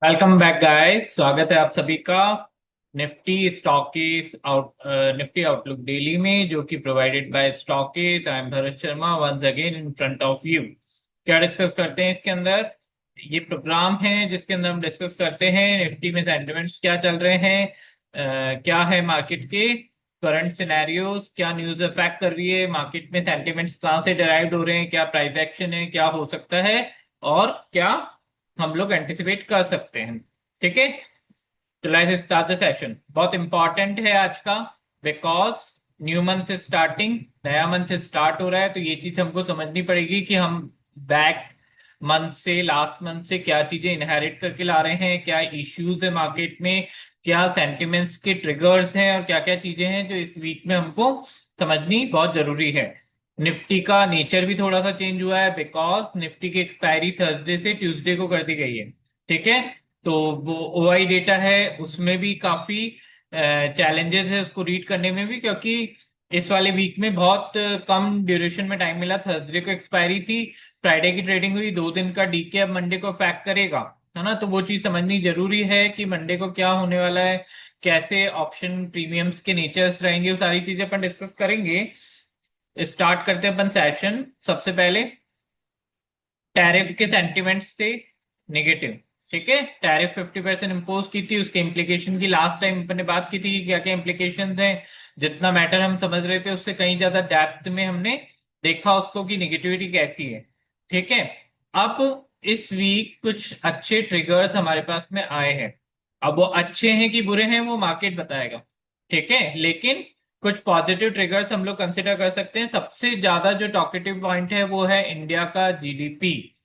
Welcome back guys, स्वागत है आप सभी का निफ्टी आउटलुक डेली में, जो कि provided by Stockies. I am Bharat Sharma once again in front of you. क्या डिस्कस करते हैं इसके अंदर? ये प्रोग्राम है जिसके अंदर हम डिस्कस करते हैं निफ्टी में सेंटिमेंट्स क्या चल रहे हैं, क्या है मार्केट के करंट सिनेरियोज, क्या न्यूज अफेक्ट कर रही है मार्केट में, सेंटिमेंट्स कहाँ से डिराइव हो रहे हैं, क्या प्राइस एक्शन है, क्या हो सकता है और क्या हम लोग एंटिसिपेट कर सकते हैं। ठीक है, तो लेट्स स्टार्ट द सेशन। बहुत इंपॉर्टेंट है आज का, बिकॉज न्यू मंथ स्टार्टिंग, नया मंथ स्टार्ट हो रहा है, तो ये चीज हमको समझनी पड़ेगी कि हम बैक मंथ से, लास्ट मंथ से क्या चीजें इनहेरिट करके ला रहे हैं, क्या इश्यूज है मार्केट में, क्या सेंटिमेंट्स के ट्रिगर्स हैं और क्या क्या चीजें हैं जो इस वीक में हमको समझनी बहुत जरूरी है। निफ्टी का नेचर भी थोड़ा सा चेंज हुआ है, बिकॉज निफ्टी की एक्सपायरी थर्सडे से ट्यूसडे को कर दी गई है। ठीक है, तो वो ओआई डेटा है, उसमें भी काफी चैलेंजेस है उसको रीड करने में भी, क्योंकि इस वाले वीक में बहुत कम ड्यूरेशन में टाइम मिला। थर्सडे को एक्सपायरी थी, फ्राइडे की ट्रेडिंग हुई, 2 दिन का डीके अब मंडे को अफेक्ट करेगा, है ना। तो वो चीज समझनी जरूरी है कि मंडे को क्या होने वाला है, कैसे ऑप्शन प्रीमियम्स के नेचर्स रहेंगे, वो सारी चीजें अपन डिस्कस करेंगे। स्टार्ट करते हैं अपन सेशन। सबसे पहले टैरिफ के सेंटिमेंट्स थे नेगेटिव। ठीक है, टैरिफ 50% इम्पोज की थी, उसके इम्प्लीकेशन की लास्ट टाइम अपन ने बात की थी कि क्या क्या इम्प्लीकेशन हैं। जितना मैटर हम समझ रहे थे उससे कहीं ज्यादा डेप्थ में हमने देखा उसको कि निगेटिविटी कैसी है। ठीक है, अब इस वीक कुछ अच्छे ट्रिगर्स हमारे पास में आए हैं। अब वो अच्छे हैं कि बुरे हैं वो मार्केट बताएगा। ठीक है, लेकिन कुछ पॉजिटिव ट्रिगर्स हम लोग कंसिडर कर सकते हैं। सबसे ज्यादा जो टॉकेटिव पॉइंट है वो है इंडिया का जीडीपी।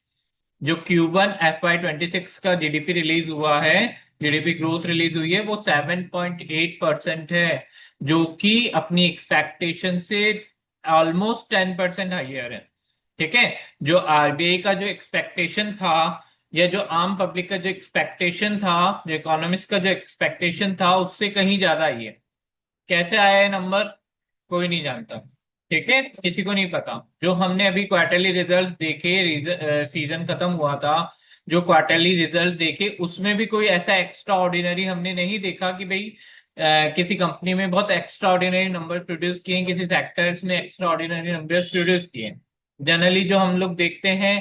जो Q1 FY 2026 का जीडीपी रिलीज हुआ है, जीडीपी ग्रोथ रिलीज हुई है, वो 7.8% है, जो कि अपनी एक्सपेक्टेशन से ऑलमोस्ट 10% हाइयर है। ठीक है, जो आरबीआई का जो एक्सपेक्टेशन था, या जो आम पब्लिक का जो एक्सपेक्टेशन था, जो इकोनॉमिस्ट का जो एक्सपेक्टेशन था, उससे कहीं ज्यादा ही है। कैसे आया है नंबर, कोई नहीं जानता। ठीक है, किसी को नहीं पता। जो हमने अभी क्वार्टरली रिजल्ट्स देखे, सीजन खत्म हुआ था, जो क्वार्टरली रिजल्ट देखे उसमें भी कोई ऐसा एक्स्ट्रा ऑर्डिनरी हमने नहीं देखा कि भाई किसी कंपनी में बहुत एक्स्ट्रा ऑर्डिनरी नंबर प्रोड्यूस किए हैं, किसी सेक्टर्स में एक्स्ट्रा ऑर्डिनरी नंबर्स प्रोड्यूस किए हैं। जनरली जो हम लोग देखते हैं,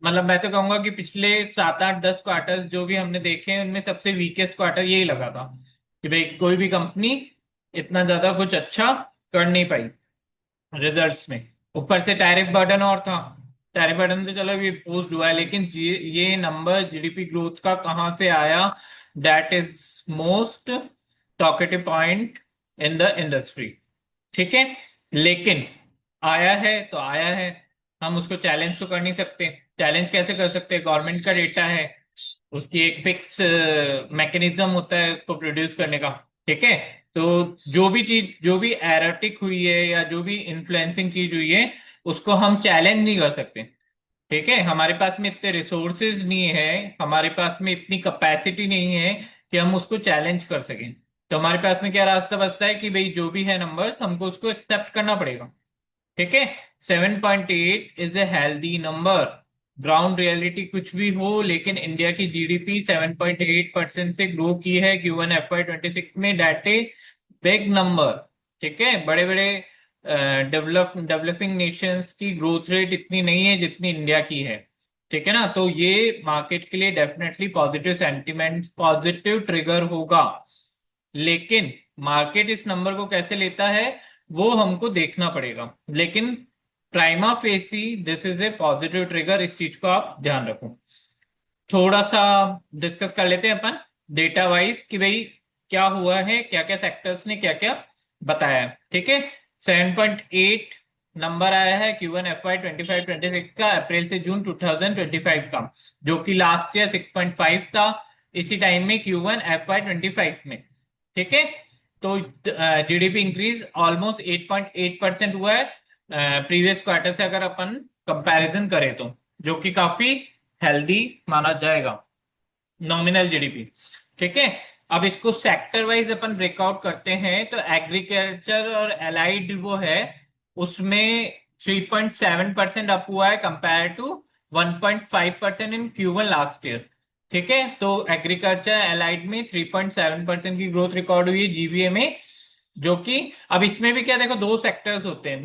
मतलब मैं तो कहूंगा कि पिछले 7 8 10 क्वार्टर्स जो भी हमने देखे हैं उनमें सबसे वीकेस्ट क्वार्टर यही लगा था कि भाई कोई भी कंपनी इतना ज्यादा कुछ अच्छा कर नहीं पाई रिजल्ट्स में। ऊपर से टैरिफ बर्डन और था। टैरिफ बर्डन तो चलो ये पोस्ट हुआ है, लेकिन ये नंबर जीडीपी ग्रोथ का कहाँ से आया, that is most talkative point in the industry. ठीक है, लेकिन आया है तो आया है, हम उसको चैलेंज तो कर नहीं सकते। चैलेंज कैसे कर सकते हैं? गवर्नमेंट का डेटा है, उसकी एक फिक्स मैकेनिज्म होता है उसको प्रोड्यूस करने का। ठीक है, तो जो भी चीज, जो भी एरोटिक हुई है या जो भी इन्फ्लुएंसिंग चीज हुई है, उसको हम चैलेंज नहीं कर सकते। ठीक है, हमारे पास में इतने रिसोर्सेज नहीं है, हमारे पास में इतनी कैपेसिटी नहीं है कि हम उसको चैलेंज कर सकें। तो हमारे पास में क्या रास्ता बचता है कि भाई जो भी है नंबर्स हमको उसको एक्सेप्ट करना पड़ेगा। ठीक है, 7.8 is a healthy number. Ground reality कुछ भी हो, लेकिन इंडिया की जीडीपी 7.8% से ग्रो की है Q1 FY 2026 में, डेट ए बिग नंबर। ठीक है, बड़े बड़े डेवलपिंग नेशंस की ग्रोथ रेट इतनी नहीं है जितनी इंडिया की है। ठीक है ना, तो ये मार्केट के लिए definitely positive sentiment, positive trigger होगा। लेकिन मार्केट इस नंबर को कैसे लेता है वो हमको देखना पड़ेगा। लेकिन prima facie this is a positive trigger, इस चीज को आप ध्यान रखो। थोड़ा सा डिस्कस कर लेते हैं अपन डेटा वाइज कि भाई क्या हुआ है, क्या क्या सेक्टर्स ने क्या क्या बताया है। ठीक है, 7.8 नंबर आया है Q1 FY 2025 26 का, अप्रैल से जून 2025 का, जो कि लास्ट ईयर 6.5 था इसी टाइम में Q1 FY 2025 में। ठीक है, तो जीडीपी इंक्रीज ऑलमोस्ट 8.8% हुआ है प्रीवियस क्वार्टर से, अगर अपन कंपैरिजन करें तो, जो कि काफी हेल्दी माना जाएगा, नॉमिनल जीडीपी। ठीक है, अब इसको सेक्टर वाइज अपन ब्रेकआउट करते हैं तो एग्रीकल्चर और एलाइड वो है, उसमें 3.7% अप हुआ है compare to 1.5% in Q1 last year. ठीक है, तो एग्रीकल्चर एलाइड में 3.7% की ग्रोथ रिकॉर्ड हुई है जीवीए में, जो कि अब इसमें भी क्या देखो, दो सेक्टर्स होते हैं,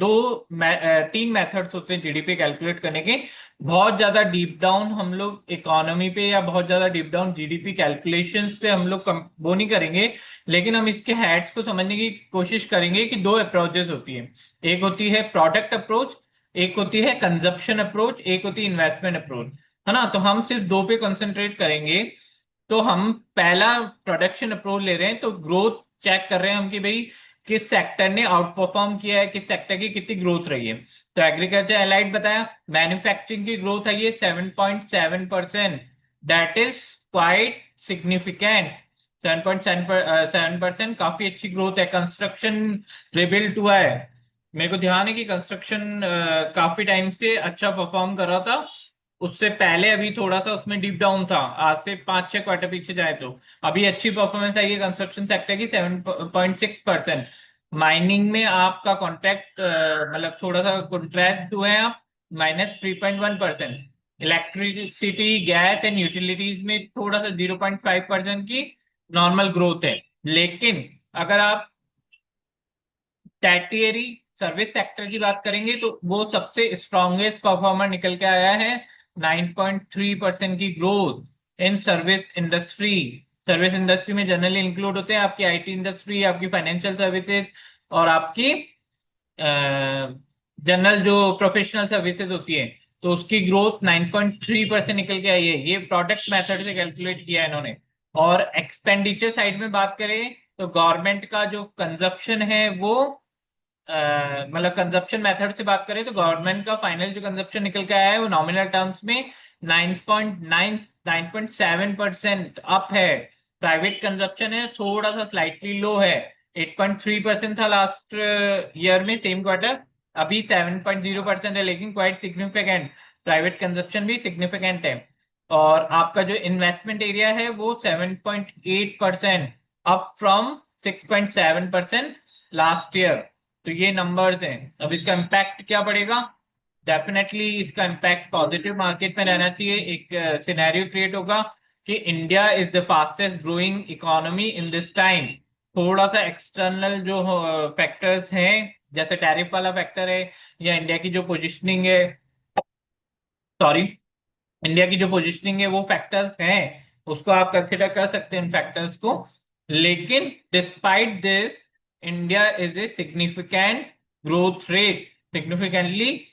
तीन मेथड्स होते हैं जीडीपी कैलकुलेट करने के। बहुत ज्यादा डीप डाउन हम लोग इकोनॉमी पे या बहुत ज्यादा डीप डाउन जीडीपी कैलकुलेशंस पे हम लोग वो नहीं करेंगे, लेकिन हम इसके हेड्स को समझने की कोशिश करेंगे कि दो अप्रोचेस होती है। एक होती है प्रोडक्ट अप्रोच, एक होती है कंजप्शन अप्रोच, एक होती है इन्वेस्टमेंट अप्रोच, है ना। तो हम सिर्फ दो पे कंसंट्रेट करेंगे। तो हम पहला प्रोडक्शन अप्रोच ले रहे हैं, तो ग्रोथ चेक कर रहे हैं हम कि भाई किस सेक्टर ने आउट परफॉर्म किया है, किस सेक्टर की कितनी ग्रोथ रही है। तो एग्रीकल्चर एलाइड बताया, मैन्युफैक्चरिंग की ग्रोथ आई है 7.7%, दैट इज क्वाइट सिग्निफिकेंट। 7.7% काफी अच्छी ग्रोथ है। कंस्ट्रक्शन रिबिल्ट हुआ है, मेरे को ध्यान है कि कंस्ट्रक्शन काफी टाइम से अच्छा परफॉर्म कर रहा था। उससे पहले अभी थोड़ा सा उसमें डीप डाउन था, आज से 5-6 क्वार्टर पीछे जाए तो अभी अच्छी परफॉर्मेंस आई है कंस्ट्रक्शन सेक्टर की, 7.6%। माइनिंग में आपका कॉन्ट्रैक्ट मतलब थोड़ा सा कॉन्ट्रैक्ट हुए हैं आप, -3.1%। इलेक्ट्रिसिटी गैस एंड यूटिलिटीज में थोड़ा सा 0.5% की नॉर्मल ग्रोथ है। लेकिन अगर आप टैटियरी सर्विस सेक्टर की बात करेंगे तो वो सबसे स्ट्रॉन्गेस्ट परफॉर्मर निकल के आया है, 9.3% की growth in service industry. Service industry में जनरली इंक्लूड होते हैं आपकी आईटी इंडस्ट्री, आपकी फाइनेंशियल सर्विसेज, और आपकी जनरल जो प्रोफेशनल सर्विसेज होती है। तो उसकी ग्रोथ 9.3% निकल के आई है, ये प्रोडक्ट मेथड से कैलकुलेट किया है इन्होंने। और एक्सपेंडिचर साइड में बात करें तो गवर्नमेंट का जो कंजप्शन है वो मतलब कंजप्शन मेथड से बात करें तो गवर्नमेंट का फाइनल जो कंजप्शन निकल के आया है वो नॉमिनल टर्म्स में 9.7% अप है। प्राइवेट कंजप्शन है थोड़ा सा स्लाइटली लो है, 8.3% था लास्ट ईयर में सेम क्वार्टर, अभी 7.0% है, लेकिन क्वाइट सिग्निफिकेंट। प्राइवेट कंजप्शन भी सिग्निफिकेंट है। और आपका जो इन्वेस्टमेंट एरिया है वो 7.8% अप फ्रॉम 6.7% लास्ट ईयर। तो ये नंबर्स हैं। अब इसका इम्पैक्ट क्या पड़ेगा? डेफिनेटली इसका इम्पैक्ट पॉजिटिव मार्केट में रहना चाहिए। एक सिनेरियो क्रिएट होगा कि India is the fastest growing economy in this time. थोड़ा सा एक्सटर्नल जो फैक्टर्स हैं, जैसे टैरिफ वाला फैक्टर है, या इंडिया की जो पोजिशनिंग है, सॉरी, इंडिया की जो पोजीशनिंग है वो फैक्टर्स हैं, उसको आप कंसिडर कर सकते हैं इन फैक्टर्स को। लेकिन despite this, India is a significant growth rate, significantly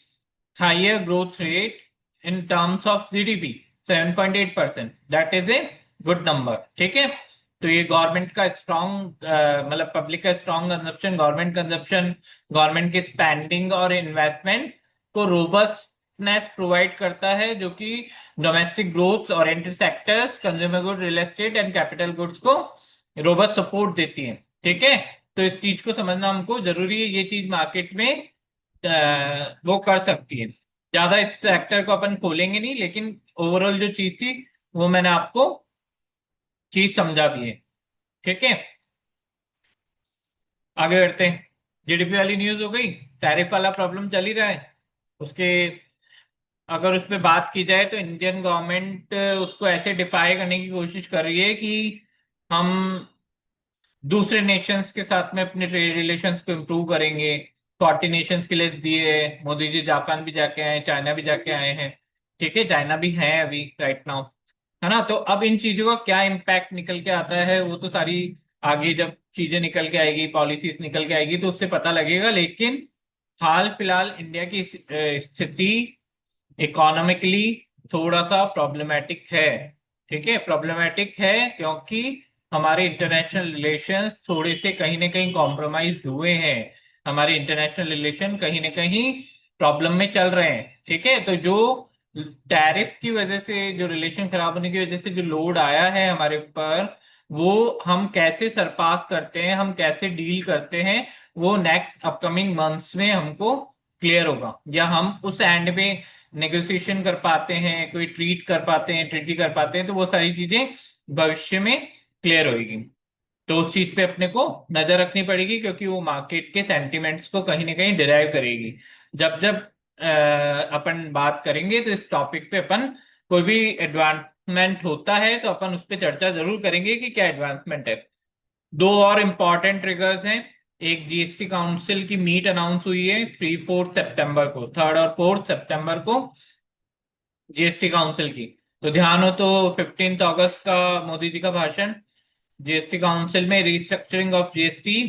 higher growth rate in terms of GDP, 7.8%, that is a good number. ठीक है, तो ये गवर्नमेंट का स्ट्रॉन्ग मतलब पब्लिक का strong consumption, government consumption, government की स्पेंडिंग और इन्वेस्टमेंट को रोबस्टनेस प्रोवाइड करता है, जो कि domestic growth oriented sectors, consumer good, real estate and capital goods को रोबस्ट सपोर्ट देती है। ठीक है, तो इस चीज को समझना हमको जरूरी है, ये चीज मार्केट में वो कर सकती है। ज्यादा इस सेक्टर को अपन खोलेंगे नहीं, लेकिन ओवरऑल जो चीज थी वो मैंने आपको चीज समझा दी है। ठीक है, आगे बढ़ते हैं। जीडीपी वाली न्यूज हो गई, टैरिफ वाला प्रॉब्लम चल ही रहा है उसके। अगर उस पर बात की जाए तो इंडियन गवर्नमेंट उसको ऐसे डिफाई करने की कोशिश कर रही है कि हम दूसरे नेशंस के साथ में अपने ट्रेड रिलेशंस को इम्प्रूव करेंगे। 40 नेशंस की लिस्ट दी है मोदी जी, जापान भी जाके आए, चाइना भी जाके आए हैं। ठीक है, चाइना भी है अभी राइट नाउ, है ना। तो अब इन चीजों का क्या इम्पैक्ट निकल के आता है वो तो सारी आगे जब चीजें निकल के आएगी, पॉलिसीज निकल के आएगी तो उससे पता लगेगा। लेकिन हाल फिलहाल इंडिया की स्थिति इकोनॉमिकली थोड़ा सा प्रॉब्लमेटिक है। ठीक है, प्रॉब्लमेटिक है क्योंकि हमारे इंटरनेशनल रिलेशंस थोड़े से कहीं ना कहीं कॉम्प्रोमाइज हुए हैं। हमारे इंटरनेशनल रिलेशन कहीं ना कहीं प्रॉब्लम में चल रहे हैं। ठीक है, तो जो टैरिफ की वजह से, जो रिलेशन खराब होने की वजह से जो लोड आया है हमारे ऊपर, वो हम कैसे सरपास करते हैं, हम कैसे डील करते हैं, वो नेक्स्ट अपकमिंग मंथ्स में हमको क्लियर होगा। या हम उस एंड पे नेगोशिएशन कर पाते हैं, कोई ट्रीट कर पाते हैं, ट्रीटी कर पाते हैं, तो वो सारी चीजें भविष्य में क्लियर होगी। तो उस चीज पे अपने को नजर रखनी पड़ेगी, क्योंकि वो मार्केट के सेंटिमेंट्स को कहीं ना कहीं डिराइव करेगी। जब जब अपन बात करेंगे तो इस टॉपिक पे अपन कोई भी एडवांसमेंट होता है तो अपन उस पर चर्चा जरूर करेंगे कि क्या एडवांसमेंट है। दो और इम्पॉर्टेंट ट्रिगर्स हैं। एक जीएसटी काउंसिल की मीट अनाउंस हुई है 3-4 सितंबर को, 3 और 4 सितंबर को जीएसटी काउंसिल की। तो ध्यान हो तो 15 अगस्त का मोदी जी का भाषण, जीएसटी काउंसिल में रिस्ट्रक्चरिंग ऑफ जीएसटी,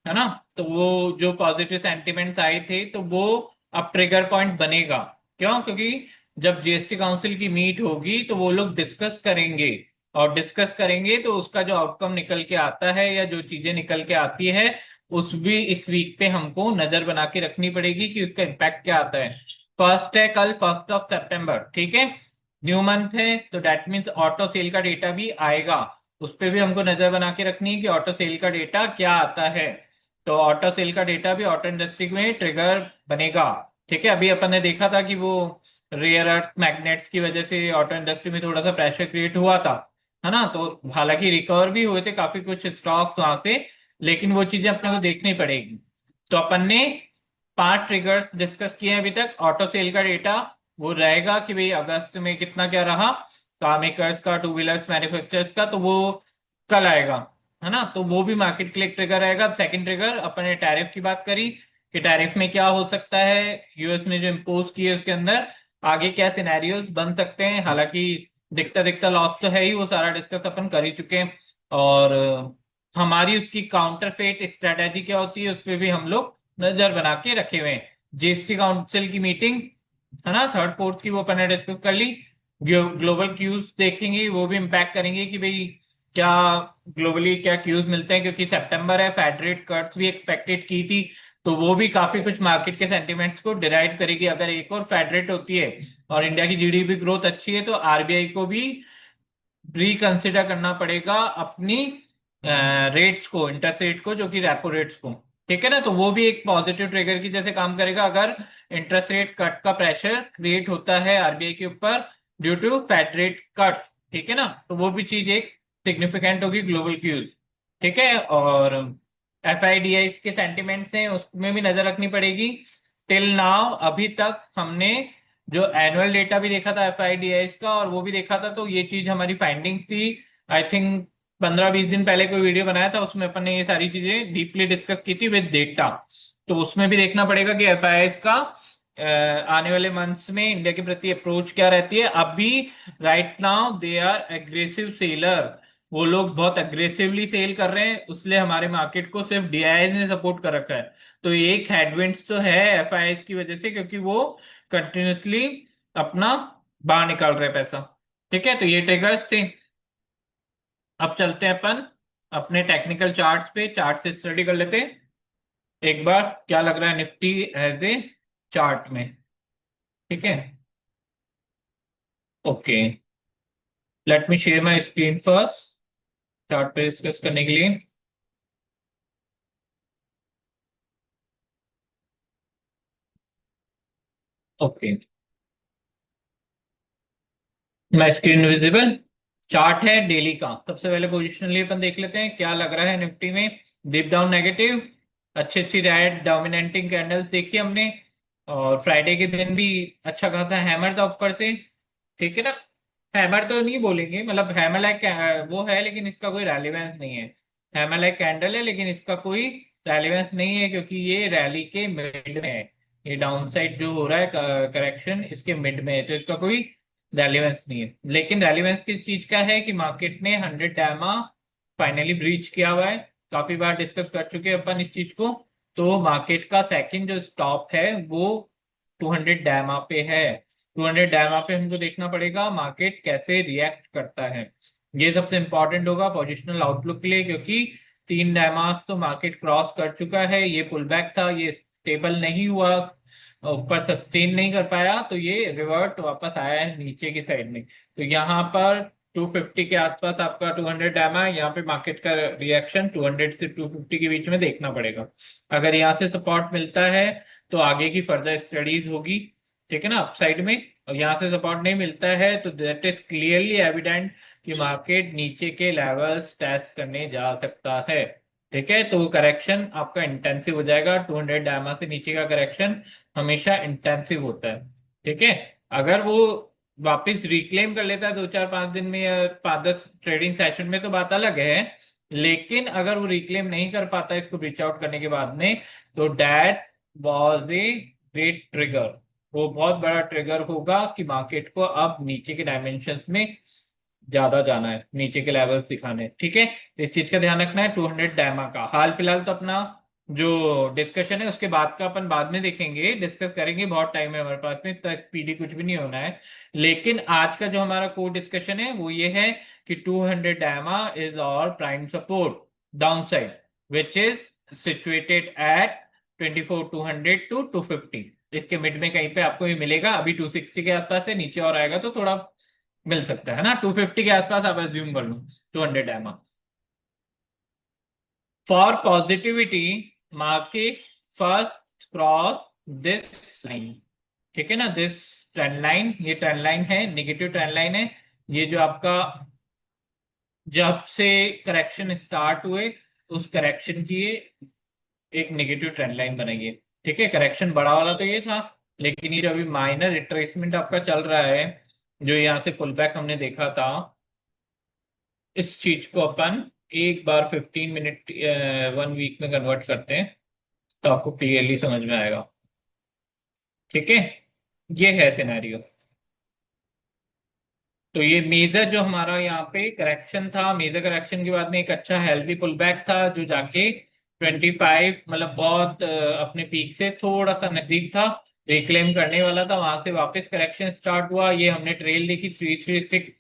है ना। तो वो जो पॉजिटिव सेंटिमेंट्स आए थे तो वो अब ट्रिगर पॉइंट बनेगा। क्यों? क्योंकि जब जीएसटी काउंसिल की मीट होगी तो वो लोग डिस्कस करेंगे, और डिस्कस करेंगे तो उसका जो आउटकम निकल के आता है या जो चीजें निकल के आती है उस भी इस वीक पे हमको नजर बना के रखनी पड़ेगी कि उसका इम्पैक्ट क्या आता है। फर्स्ट है कल, 1 सितंबर, ठीक है। न्यू मंथ है तो दैट मीन्स ऑटो सेल का डेटा भी आएगा। उस पर भी हमको नजर बना के रखनी है कि ऑटो सेल का डेटा क्या आता है। तो ऑटो सेल का डेटा भी ऑटो इंडस्ट्री में ट्रिगर बनेगा। ठीक है, अभी अपन ने देखा था कि वो रेयर अर्थ मैग्नेट्स की वजह से ऑटो इंडस्ट्री में थोड़ा सा प्रेशर क्रिएट हुआ था, है ना। तो हालांकि रिकवर भी हुए थे काफी कुछ स्टॉक्स वहां से, लेकिन वो चीजें अपने को देखनी पड़ेगी। तो अपन ने 5 ट्रिगर्स डिस्कस किए हैं अभी तक। ऑटो सेल का डेटा वो रहेगा कि भाई अगस्त में कितना क्या रहा, कार मेकर्स का, टू व्हीलर्स मैन्युफैक्चरर्स का, तो वो कल आएगा, है ना। तो वो भी मार्केट के लिए ट्रिगर आएगा। सेकंड ट्रिगर अपन ने टैरिफ की बात करी कि टैरिफ में क्या हो सकता है, यूएस ने जो इम्पोज किए उसके अंदर आगे क्या सिनेरियोज बन सकते हैं। हालांकि दिखता दिखता लॉस तो है ही, वो सारा डिस्कस अपन कर ही चुके हैं। और हमारी उसकी काउंटर फेट स्ट्रेटेजी क्या होती है उस पर भी हम लोग नजर बना के रखे हुए हैं। जीएसटी काउंसिल की मीटिंग, है ना, 3rd-4th की, वो अपन ने डिस्कस कर ली। ग्लोबल क्यूज देखेंगे, वो भी इम्पैक्ट करेंगे कि भाई क्या ग्लोबली क्या क्यूज मिलते हैं, क्योंकि सितंबर है, फेड रेट कट्स भी एक्सपेक्टेड की थी। तो वो भी काफी कुछ मार्केट के सेंटिमेंट्स को डिराइव करेगी। अगर एक और फेड रेट होती है और इंडिया की जीडीपी ग्रोथ अच्छी है तो आरबीआई को भी रिकंसिडर करना पड़ेगा अपनी रेट्स को, इंटरेस्ट रेट को, जो कि रेपो रेट्स को। ठीक है ना। तो वो भी एक पॉजिटिव ट्रिगर की जैसे काम करेगा अगर इंटरेस्ट रेट कट का प्रेशर क्रिएट होता है आरबीआई के ऊपर due to Fed rate cut. ठीक है ना। तो वो भी चीज एक सिग्निफिकेंट होगी ग्लोबल क्यूज। ठीक है। और एफआईडीआई के सेंटिमेंट्स हैं उसमें भी नजर रखनी पड़ेगी। टिल नाउ अभी तक हमने जो एनुअल डेटा भी देखा था एफआईडीएस का, और वो भी देखा था, तो ये चीज हमारी फाइंडिंग थी। आई थिंक 15-20 दिन पहले कोई वीडियो बनाया था, उसमें अपन ने ये सारी चीजें डीपली डिस्कस की थी विद डेटा। तो उसमें भी देखना पड़ेगा कि एफआईआईएस का आने वाले मंथ्स में इंडिया के प्रति अप्रोच क्या रहती है। अभी right now they are aggressive seller, वो लोग बहुत अग्रेसिवली सेल कर रहे हैं, इसलिए हमारे मार्केट को सिर्फ डीआईआई ने सपोर्ट कर रखा है। तो एक हेडविंड्स तो है एफआईआईएस की वजह से, क्योंकि वो कंटिन्यूसली अपना बाहर निकाल रहे पैसा। ठीक है, तो ये ट्रिगर्स थे। अब चलते हैं अपन अपने टेक्निकल चार्ट्स पे, चार्ट से स्टडी कर लेते हैं एक बार क्या लग रहा है निफ्टी एज ए चार्ट में। ठीक है, okay, let me share my screen first chart पे डिस्कस करने के लिए। Okay, my screen visible. Chart है डेली का। सबसे पहले पोजिशनली अपन देख लेते हैं क्या लग रहा है निफ्टी में। डीप डाउन नेगेटिव, अच्छी अच्छी रेड डोमिनेटिंग कैंडल्स देखी हमने। और फ्राइडे के दिन भी अच्छा खासा हैमर था ऊपर से। ठीक है ना। हैमर तो नहीं बोलेंगे, मतलब हैमर लाइक वो है, लेकिन इसका कोई रेलिवेंस नहीं है। हैमर लाइक कैंडल है लेकिन इसका कोई रेलिवेंस नहीं है, क्योंकि ये रैली के मिड में है। ये डाउन साइड जो हो रहा है करेक्शन इसके मिड में है, तो इसका कोई रेलिवेंस नहीं है। लेकिन रेलिवेंस किस चीज का है कि मार्केट ने 100 डायमा फाइनली ब्रीच किया हुआ है। काफी बार डिस्कस कर चुके हैं अपन इस चीज को। तो मार्केट का सेकंड जो स्टॉप है वो 200 डायमा पे है। 200 डायमा पे हमको देखना पड़ेगा मार्केट कैसे रिएक्ट करता है। ये सबसे इंपॉर्टेंट होगा पोजिशनल आउटलुक के लिए, क्योंकि 3 डायमास तो मार्केट क्रॉस कर चुका है। ये पुल बैक था, ये स्टेबल नहीं हुआ, ऊपर सस्टेन नहीं कर पाया, तो ये रिवर्ट वापस आया है नीचे की साइड में। तो यहाँ पर 250 के आसपास आपका 200 डायमा है। यहाँ पे मार्केट का रिएक्शन 200 से 250 के बीच में देखना पड़ेगा। अगर यहाँ से सपोर्ट मिलता है तो आगे की फर्दर स्टडीज होगी। ठीक है ना, अपसाइड में। और यहाँ से सपोर्ट नहीं मिलता है तो दैट इज क्लियरली एविडेंट कि मार्केट नीचे के लेवल्स टेस्ट करने जा सकता है। ठीक है, तो करेक्शन आपका इंटेंसिव हो जाएगा। 200 डायमा से नीचे का करेक्शन हमेशा इंटेंसिव होता है। ठीक है, अगर वो वापस रिक्लेम कर लेता है 2 4 5 दिन में या 5 10 ट्रेडिंग सेशन में तो बात अलग है। लेकिन अगर वो रिक्लेम नहीं कर पाता इसको ब्रीच आउट करने के बाद में, तो that was a great trigger. वो बहुत बड़ा ट्रिगर होगा कि मार्केट को अब नीचे के डायमेंशंस में ज्यादा जाना है, नीचे के लेवल्स दिखाने हैं, ठीक है। तो इस चीज का ध्यान रखना है। 200 डायमा का हाल फिलहाल तो अपना जो डिस्कशन है उसके बाद का अपन बाद में देखेंगे, डिस्कस करेंगे, बहुत टाइम है हमारे पास में, तो स्पीडी कुछ भी नहीं होना है। लेकिन आज का जो हमारा कोर डिस्कशन है वो ये है कि 200 डायमा इज और prime support down side, which is situated at 24 200 to 250। इसके मिड में कहीं पे आपको ये मिलेगा। अभी 260 के आसपास से नीचे और आएगा तो थोड़ा मिल सकता है ना, 250 के आसपास आप एज्यूम कर लो। 200 M for positivity, market first cross this line, ठीक है ना, दिस ट्रेंड लाइन, ये ट्रेंड लाइन है, नेगेटिव ट्रेंड लाइन है। ये जो आपका जब से करेक्शन स्टार्ट हुए उस करेक्शन की ये एक नेगेटिव ट्रेंड लाइन बनाइए, ठीक है। करेक्शन बड़ा वाला तो ये था, लेकिन ये जो अभी माइनर रिट्रेसमेंट आपका चल रहा है, जो यहाँ से पुल बैक हमने देखा था, इस चीज को अपन एक बार 15 मिनट 1 वीक में कन्वर्ट करते हैं तो आपको क्लियरली समझ में आएगा, ठीक है। ये है सिनेरियो। तो ये मेजर जो हमारा यहाँ पे करेक्शन था, मेजर करेक्शन के बाद में एक अच्छा हेल्दी पुल बैक था जो जाके 25, मतलब बहुत अपने पीक से थोड़ा सा नजदीक था, रिक्लेम करने वाला था। वहां से वापस करेक्शन स्टार्ट हुआ। ये हमने ट्रेल देखी, 3 3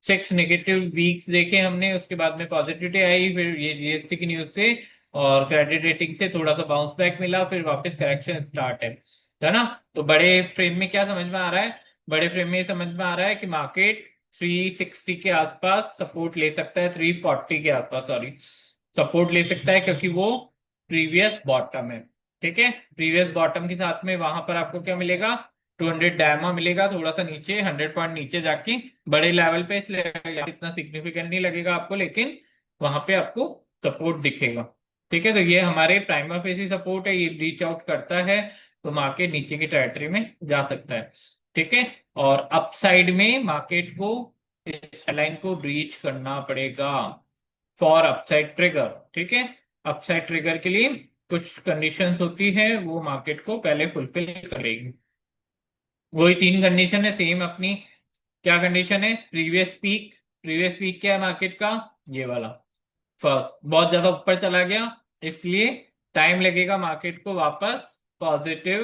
6 नेगेटिव वीक्स देखे हमने, उसके बाद में पॉजिटिविटी आई, फिर ये जीएसटी की न्यूज से और क्रेडिट रेटिंग से थोड़ा सा बाउंस बैक मिला, फिर वापस करेक्शन स्टार्ट है ना। तो बड़े फ्रेम में क्या समझ में आ रहा है? बड़े फ्रेम में ये समझ में आ रहा है कि मार्केट 360 के आसपास सपोर्ट ले सकता है, 340 के आसपास सॉरी सपोर्ट ले सकता है, क्योंकि वो प्रीवियस बॉटम है, ठीक है। प्रीवियस बॉटम के साथ में वहां पर आपको क्या मिलेगा? 200 डायमा मिलेगा, थोड़ा सा नीचे 100 पॉइंट नीचे जाके बड़े लेवल पे, इसलिए इतना सिग्निफिकेंट नहीं लगेगा आपको, लेकिन वहां पे आपको सपोर्ट दिखेगा, ठीक है। तो ये हमारे प्राइमा फेसी सपोर्ट है, ये रीच आउट करता है तो मार्केट नीचे की टेरिटरी में जा सकता है, ठीक है। और अपसाइड में मार्केट को इस लाइन को ब्रीच करना पड़ेगा फॉर अपसाइड ट्रिगर, ठीक है। अपसाइड ट्रिगर के लिए कुछ कंडीशंस होती है, वो मार्केट को पहले फुलफिल करेगी। वही 3 कंडीशन है सेम अपनी। क्या कंडीशन है? प्रीवियस पीक, प्रीवियस पीक क्या है मार्केट का? ये वाला फर्स्ट बहुत ज्यादा ऊपर चला गया, इसलिए टाइम लगेगा मार्केट को वापस positive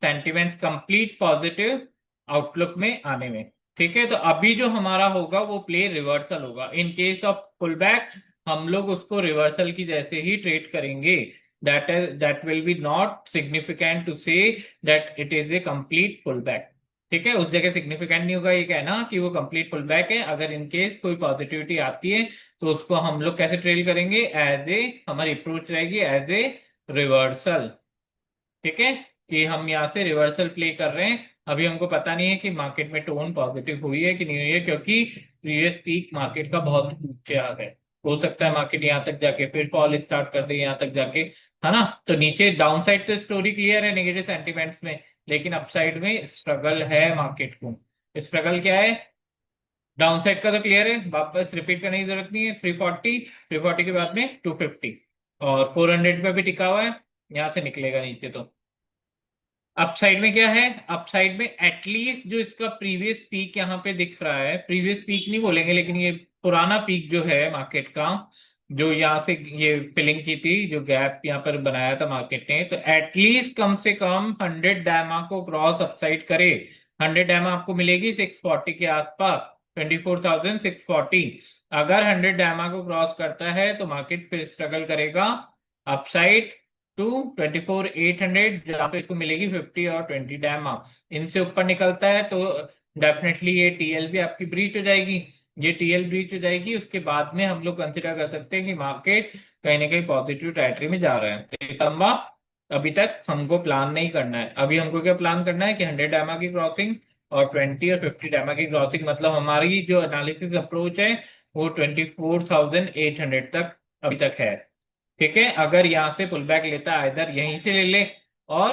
sentiments, complete positive outlook में आने में, ठीक है। तो अभी जो हमारा होगा वो प्ले रिवर्सल होगा। In case of pull back हम लोग उसको रिवर्सल की जैसे ही ट्रेड करेंगे। That will be not significant to say that it is a complete pull back, ठीक है। उस जगह सिग्निफिकेंट नहीं होगा ये कहना कि वो कंप्लीट पुल बैक है। अगर इन केस कोई पॉजिटिविटी आती है तो उसको हम लोग कैसे ट्रेल करेंगे? एज ए, हमारी अप्रोच रहेगी एज ए रिवर्सल, ठीक है, कि हम यहाँ से रिवर्सल प्ले कर रहे हैं। अभी हमको पता नहीं है कि मार्केट में टोन पॉजिटिव हुई है कि नहीं हुई है, क्योंकि प्रीवियस पीक मार्केट का बहुत ऊंचे आ गए। हो सकता है मार्केट यहाँ तक जाके फिर फॉल स्टार्ट कर दे यहाँ तक जाके, है ना। तो नीचे डाउन साइड तो स्टोरी क्लियर है नेगेटिव सेंटिमेंट्स में, लेकिन अपसाइड में स्ट्रगल है मार्केट को। स्ट्रगल क्या है? डाउन साइड का तो क्लियर है, वापस रिपीट करने की जरूरत नहीं है। 340, 340 के बाद में 250 और 400 पे भी टिका हुआ है, यहां से निकलेगा नीचे तो। अपसाइड में क्या है? अपसाइड में एटलीस्ट जो इसका प्रीवियस पीक यहाँ पे दिख रहा है, प्रीवियस पीक नहीं बोलेंगे लेकिन ये पुराना पीक जो है मार्केट का, जो यहाँ से ये फिलिंग की थी, जो गैप यहाँ पर बनाया था मार्केट ने, तो एटलीस्ट कम से कम 100 डायमा को क्रॉस अपसाइड करे। 100 डायमा आपको मिलेगी 640 के आसपास, 24,640। अगर 100 डायमा को क्रॉस करता है तो मार्केट फिर स्ट्रगल करेगा अपसाइड टू 24,800, जहां पे इसको मिलेगी 50 और 20 डायमा। इनसे ऊपर निकलता है तो डेफिनेटली ये टीएल भी आपकी ब्रीच हो जाएगी। ये टीएल ब्रीच हो जाएगी, उसके बाद में हम लोग कंसिडर कर सकते हैं कि मार्केट कहीं ना कहीं पॉजिटिव टेरिटरी में जा रहा है। तो ये लंबा अभी तक हमको प्लान नहीं करना है। अभी हमको क्या प्लान करना है कि 100 डायमा की क्रॉसिंग और 20 और 50 डायमा की क्रॉसिंग, मतलब हमारी जो एनालिसिस अप्रोच है वो 24,800 तक अभी तक है, ठीक है। अगर यहाँ से पुल बैक लेता है, इधर यहीं से ले ले और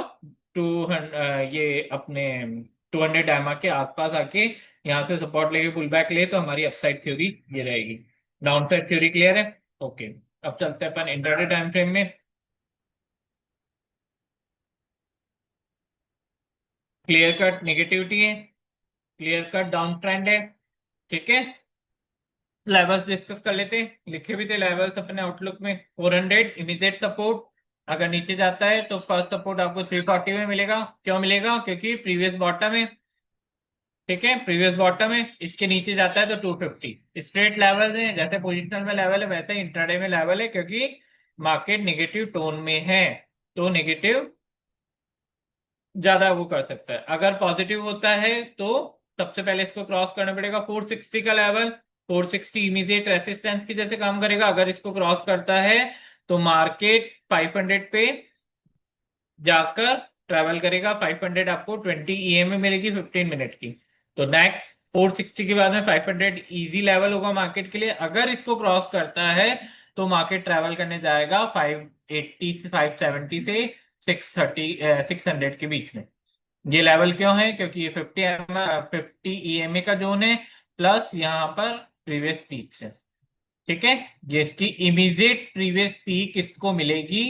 200 ये अपने 200 डायमा के आसपास आके यहाँ से सपोर्ट लेके पुल बैक ले तो हमारी अपसाइड थ्योरी ये रहेगी। डाउन साइड थ्योरी क्लियर है? ओके। अब चलते हैं अपन इंट्राडे टाइम फ्रेम में। क्लियर कट नेगेटिविटी है, क्लियर कट डाउन ट्रेंड है। ठीक है, लेवल्स डिस्कस कर लेते हैं, लिखे भी थे लेवल्स अपने आउटलुक में। 400 इमीडिएट सपोर्ट, अगर नीचे जाता है तो फर्स्ट सपोर्ट आपको 340 में मिलेगा। क्यों मिलेगा? क्योंकि प्रीवियस बॉटम है। ठीक है, प्रीवियस बॉटम है, इसके नीचे जाता है तो 250। स्ट्रेट लेवल है, जैसे पोजिशनल में लेवल है वैसे ही इंट्राडे में लेवल है, क्योंकि मार्केट नेगेटिव टोन में है तो नेगेटिव ज्यादा वो कर सकता है। अगर पॉजिटिव होता है तो सबसे पहले इसको क्रॉस करना पड़ेगा 460 का लेवल। 460 इमीडिएट रेसिस्टेंस की जैसे काम करेगा। अगर इसको क्रॉस करता है तो मार्केट 500 पे जाकर ट्रेवल करेगा। 500 आपको 20 ईएमए मिलेगी 15 मिनट की। तो नेक्स्ट 460 के बाद में 500 इजी लेवल होगा मार्केट के लिए। अगर इसको क्रॉस करता है तो मार्केट ट्रेवल करने जाएगा 580 से 570 से 600 के बीच में। ये लेवल क्यों है? क्योंकि ये 50 ईएमए का जोन है, प्लस यहाँ पर प्रीवियस पीक है। ठीक है, ये इसकी इमीडिएट प्रीवियस पीक इसको मिलेगी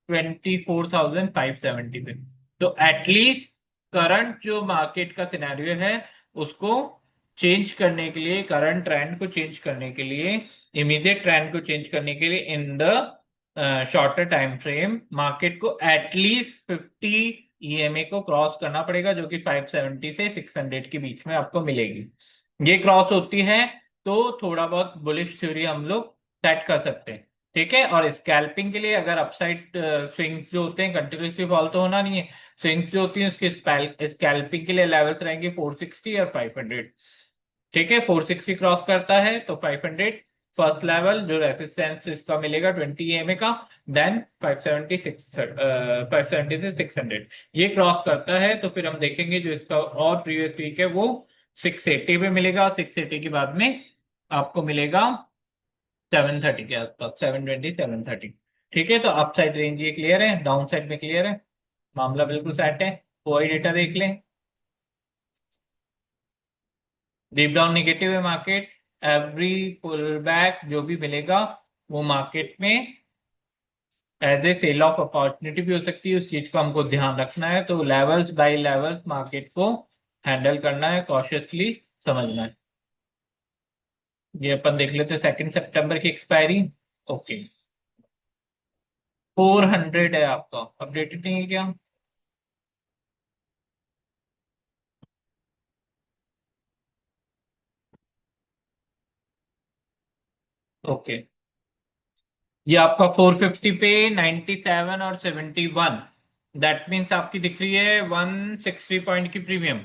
24,570 पे। तो एटलीस्ट करंट जो मार्केट का सिनेरियो है उसको चेंज करने के लिए, करंट ट्रेंड को चेंज करने के लिए, इमीडिएट ट्रेंड को चेंज करने के लिए in the shorter time frame, market को एटलीस्ट 50 ईएमए को क्रॉस करना पड़ेगा, जो कि 570 से 600 के बीच में आपको मिलेगी। ये क्रॉस होती है तो थोड़ा बहुत बुलिश थ्योरी हम लोग सेट कर सकते हैं। ठीक है, और स्कैल्पिंग के लिए अगर अपसाइड स्विंग्स जो होते हैं, कंटिन्यूसली फॉल तो होना नहीं है, स्विंग्स जो होती हैं उसके स्कैल्पिंग के लिए लेवल्स रहेंगे 460 और 500। ठीक है, 460 क्रॉस करता है तो 500 फर्स्ट लेवल जो रेसिस्टेंस इसका मिलेगा 20 ईएमए का। देन 570 से 600 ये क्रॉस करता है तो फिर हम देखेंगे जो इसका और प्रीवियस पीक है वो 680 पे मिलेगा। 680 के बाद में आपको मिलेगा 730 के आसपास, 720 730। ठीक है, तो अप साइड रेंज ये क्लियर है, डाउन साइड में क्लियर है, मामला बिल्कुल सेट है। कोई डेटा देख लें। डीप डाउन निगेटिव है मार्केट। एवरी पुल बैक जो भी मिलेगा वो मार्केट में as a sell off opportunity भी हो सकती है। उस चीज को हमको ध्यान रखना है। तो लेवल्स बाय लेवल्स मार्केट को हैंडल करना है, कॉशियसली समझना है। ये अपन देख लेते हैं 2 सितंबर की एक्सपायरी। ओके, 400 है आपका, अपडेटेड नहीं है क्या? ओके, ये आपका 450 पे 97 और 71, दैट मीन्स आपकी दिख रही है 160 पॉइंट की प्रीमियम।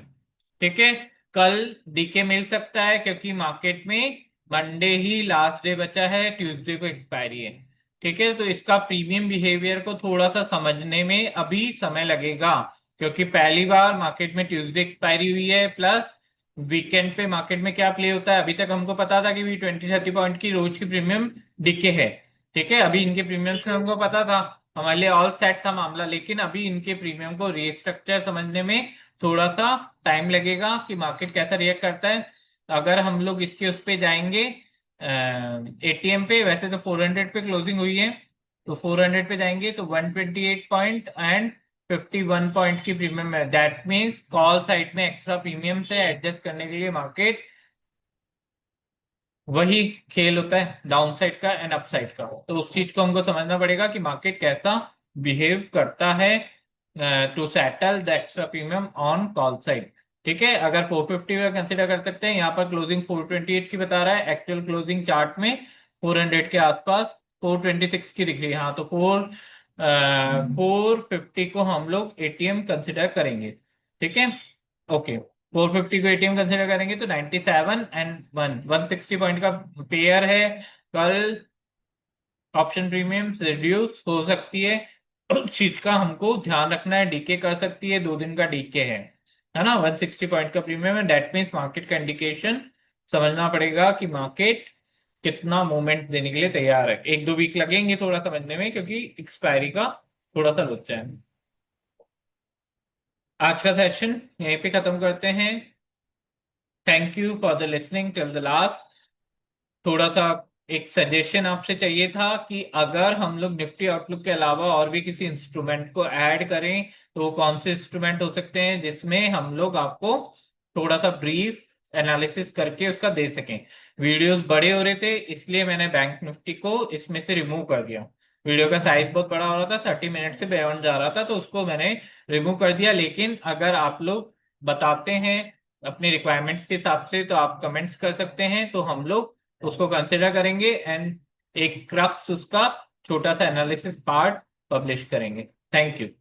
ठीक है, कल डीके मिल सकता है क्योंकि मार्केट में मंडे ही लास्ट डे बचा है, ट्यूसडे को एक्सपायरी है। ठीक है, तो इसका प्रीमियम बिहेवियर को थोड़ा सा समझने में अभी समय लगेगा, क्योंकि पहली बार मार्केट में ट्यूसडे एक्सपायरी हुई है, प्लस वीकेंड पे मार्केट में क्या प्ले होता है। अभी तक हमको पता था कि भी 20-30 पॉइंट की रोज की प्रीमियम डीके है। ठीक है, अभी इनके प्रीमियम से हमको पता था, हमारे लिए ऑल सेट था मामला। लेकिन अभी इनके प्रीमियम को रीस्ट्रक्चर समझने में थोड़ा सा टाइम लगेगा कि मार्केट कैसा रिएक्ट करता है। अगर हम लोग इसके उस पे जाएंगे एटीएम पे, वैसे तो 400 पे क्लोजिंग हुई है, तो 400 पे जाएंगे तो 128 पॉइंट एंड 51 पॉइंट की प्रीमियम है। दैट मीन्स कॉल साइड में एक्स्ट्रा प्रीमियम से एडजस्ट करने के लिए मार्केट, वही खेल होता है डाउन साइड का एंड अप साइड का। तो उस चीज को हमको समझना पड़ेगा कि मार्केट कैसा बिहेव करता है to settle the extra premium on call side. ठीक है, अगर 450 का कंसिडर कर सकते हैं। यहाँ पर क्लोजिंग 428 की बता रहा है, एक्चुअल क्लोजिंग चार्ट में 400 के आसपास 426 की दिख रही है। हाँ, तो 450 को हम लोग एटीएम कंसिडर करेंगे। ठीक है, ओके। 450 को एटीएम कंसिडर करेंगे तो 97 एंड 160 पॉइंट का पेयर है। कल ऑप्शन प्रीमियम रिड्यूस हो सकती है, उस चीज का हमको ध्यान रखना है। डीके कर सकती है, 2 दिन का डीके है ना। 160 पॉइंट का प्रीमियम है, डेट मीन्स मार्केट का इंडिकेशन समझना पड़ेगा कि मार्केट कितना मूवमेंट देने के लिए तैयार है। 1-2 वीक लगेंगे थोड़ा समझने में, क्योंकि एक्सपायरी का थोड़ा सा लोचा है। आज का सेशन यहीं पे खत्म करते हैं। Thank you for the listening till the last. थोड़ा सा एक सजेशन आपसे चाहिए था कि अगर हम लोग निफ्टी आउटलुक के अलावा और भी किसी इंस्ट्रूमेंट को ऐड करें तो वो कौन से इंस्ट्रूमेंट हो सकते हैं जिसमें हम लोग आपको थोड़ा सा ब्रीफ एनालिसिस करके उसका दे सकें। वीडियोस बड़े हो रहे थे इसलिए मैंने बैंक निफ्टी को इसमें से रिमूव कर दिया। वीडियो का साइज बहुत बड़ा हो रहा था, 30 मिनट से बियॉन्ड जा रहा था, तो उसको मैंने रिमूव कर दिया। लेकिन अगर आप लोग बताते हैं अपनी रिक्वायरमेंट्स के हिसाब से तो आप कमेंट्स कर सकते हैं, तो हम लोग उसको कंसिडर करेंगे एंड एक क्रक्स उसका छोटा सा एनालिसिस पार्ट पब्लिश करेंगे। Thank you.